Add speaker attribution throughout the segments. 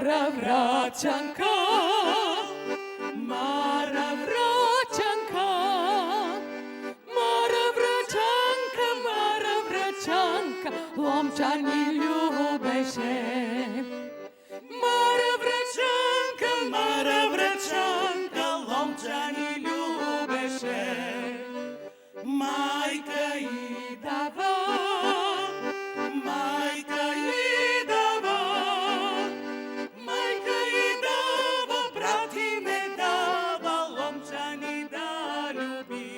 Speaker 1: Мара враќанка, Мара враќанка, Мара враќанка, Мара враќанка, ломча ни љубеше. Мара враќанка, Мара враќанка, ломча ни љубеше. Мајка и дава, мајка и дава, мајка и дава, брати не дава, ломча ни да љуби.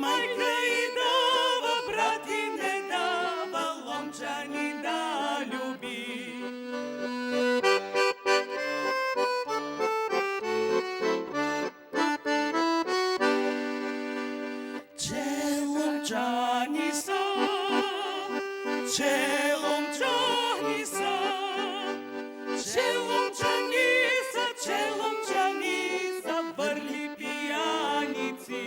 Speaker 1: Мајка и дава, брати не дава, ломча ни да љуби. Челомчани са, челомчани са, челомчани са, челомчани са, врли пијаници.